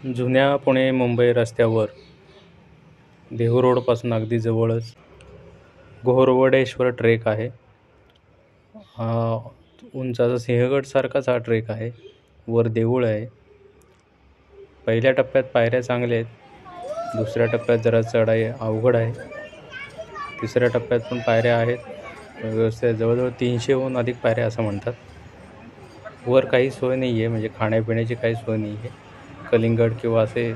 जुन्या पुणे मुंबई रस्त्यावर देहू रोडपासून अगदी जवळच घोरवडेश्वर ट्रेक आहे. हा उंचाचा सिंहगडसारखाच हा ट्रेक आहे. वर देऊळ आहे. पहिल्या टप्प्यात पायऱ्या चांगल्या आहेत. दुसऱ्या टप्प्यात जरा चढाई अवघड आहे. तिसऱ्या टप्प्यात पण पायऱ्या आहेत व्यवस्थित, जवळजवळ 300हून अधिक पायऱ्या असं म्हणतात. वर काही सोय नाही आहे, म्हणजे खाण्यापिण्याची काही सोय नाही आहे. कलिंगड किंवा असे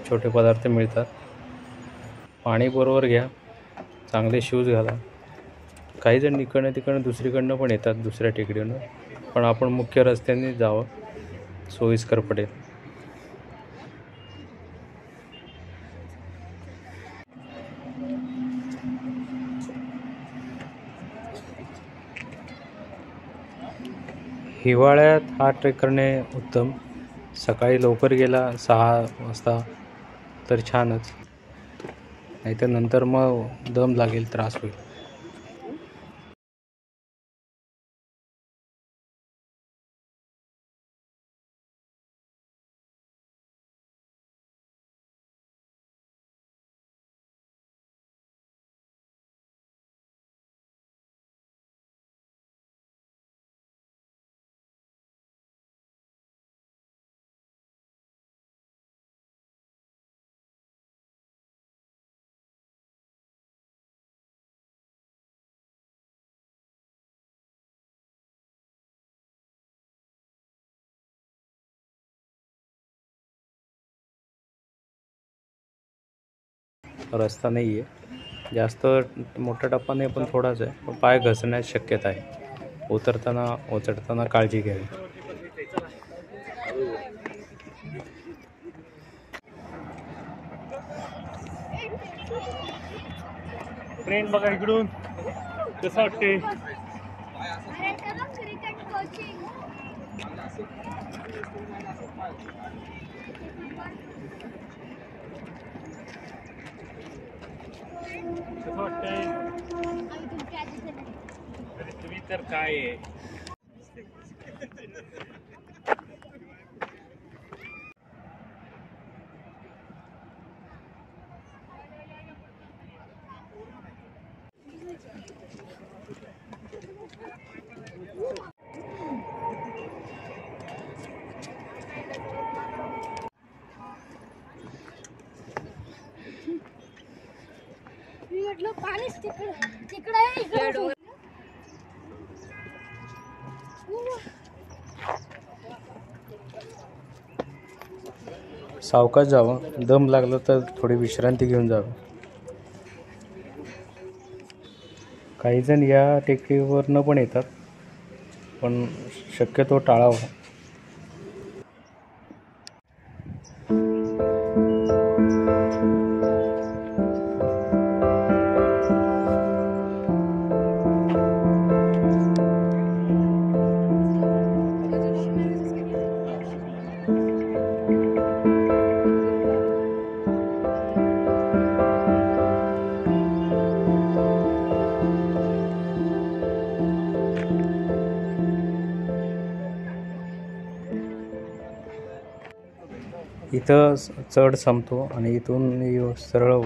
छोटे पदार्थ मिळतात. पाणी बरोबर घ्या, चांगले शूज घाला. काही जण इकडनं तिकडनं दुसरीकडनं पण येतात, दुसऱ्या टेकडीनं, पण आपण मुख्य रस्त्याने जावं, सोयीस्कर पडेल. हिवाळ्यात हा ट्रेक करणे उत्तम. सकाळी लवकर गेला 6 वाजता तर छानच, नाहीतर नंतर मग दम लागेल, त्रास होईल. रस्ता नाही आहे जास्त मोठा, टप्पा नाही पण थोडाच आहे. पण पाय घसरण्याची शक्यता आहे. चढताना काळजी घ्यावी. ट्रेन बघा इकडून कसं वाटते. कसं वाटतंय. तुम्ही तर काय आहे. पाणीच तिकडे सावकाश जावं, दम लागलं तर थोडी विश्रांती घेऊन जावं. काही जण या टेकडीवरनं पण येतात, पण शक्यतो टाळावं. इथं चढ संपतो आणि इथून सरळ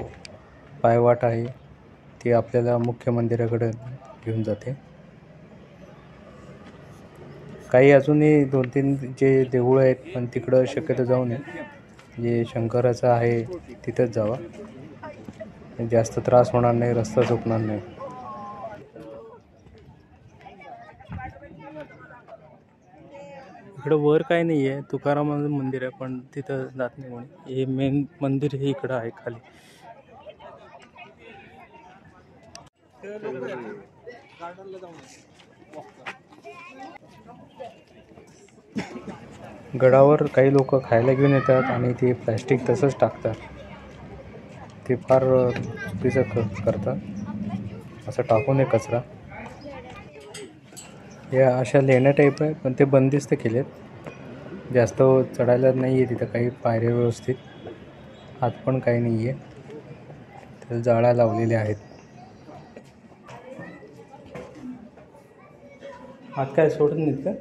पायवाट आहे, ती आपल्याला मुख्य मंदिराकडे घेऊन जाते. काही अजूनही 2-3 जे देऊळ आहेत, पण तिकडं शक्यतो जाऊ नये. जे शंकराचं आहे तिथंच जावा, जास्त त्रास होणार नाही, रस्ता चुकणार नाही. इकडं वर काय नाही आहे, तुकारामाचं मंदिर आहे, पण तिथं जात नाही कोणी. हे मेन मंदिर हे इकडं आहे खाली. गडावर काही लोक खायला घेऊन येतात आणि ते प्लॅस्टिक तसंच टाकतात. ते फार चुकीचं करतात. असं टाकू नये कचरा. या अशा लेण्या टाईप आहे, पण ते बंदिस्त केलेत. जास्त चढायला नाही आहे तिथं काही पायऱ्या व्यवस्थित. आत पण काही नाही आहे, त्याला जाळ्या लावलेल्या आहेत. आत काय सोडत नाहीत का?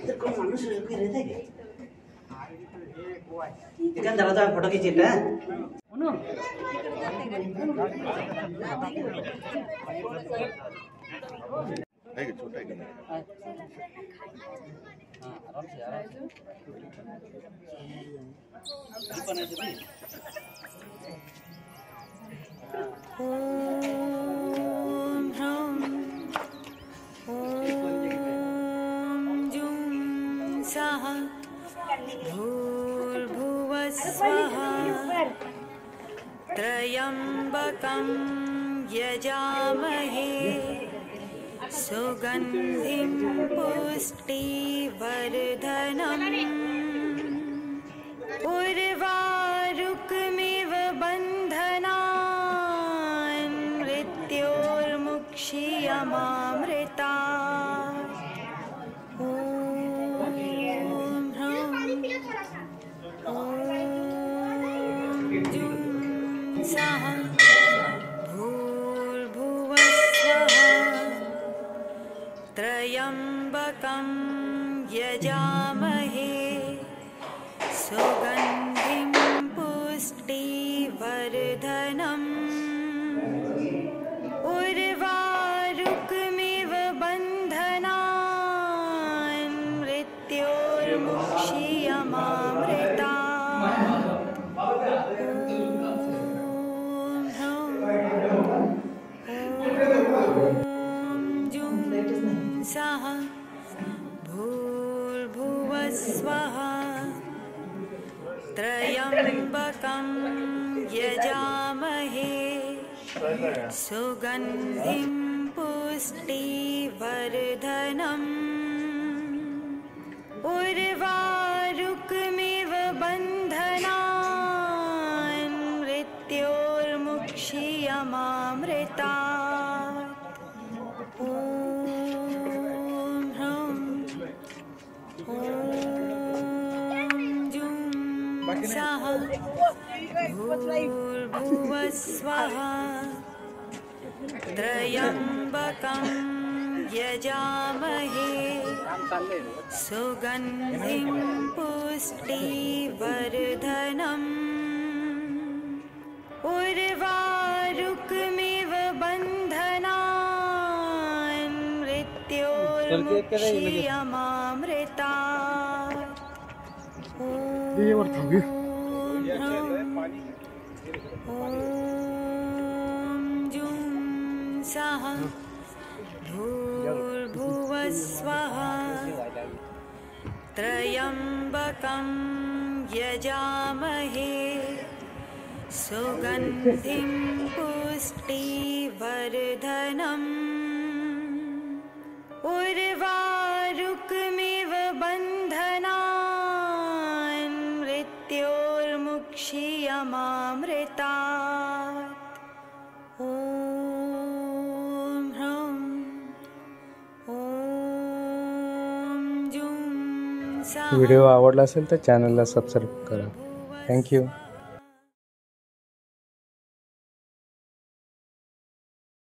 इधर कोण माणूस फिरत आहे का दादा फोटो खिचेट छोटा है त्र्यम्बकं यजामहे सुगन्धिं पुष्टिवर्धनम् उर्वारुकमिव बन्धनान् मृत्योर्मुक्षीयमामृता सः भूर्भुवस्वः त्र्यम्बकं यजामहे सुगन्धिं पुष्टिवर्धनम् उर्वारुकमिव बन्धनान् मृत्योर्मुक्षीयमामृता सः भूर्भुवस्वः त्र्यम्बकं यजामहे सुगन्धिं पुष्टिवर्धनम् उर्वारुकमिव बन्धनान् मृत्योर्मुक्षीयमामृता सः भूर्भुवस्वः त्र्यम्बकं यजामहे सुगन्धिं पुष्टिवर्धनम् उर्वारुकमिव बन्धनान् मृत्योर्मुक्षीयमामृता सः भूर्भुवस्वः त्र्यम्बकं यजामहे सुगन्धिं पुष्टिवर्धनम् उर्वारुकमिव बन्धनान् मृत्योर्मुक्षीयमामृता व्हिडिओ आवडला असेल तर चॅनलला सबस्क्राईब करा. थँक्यू.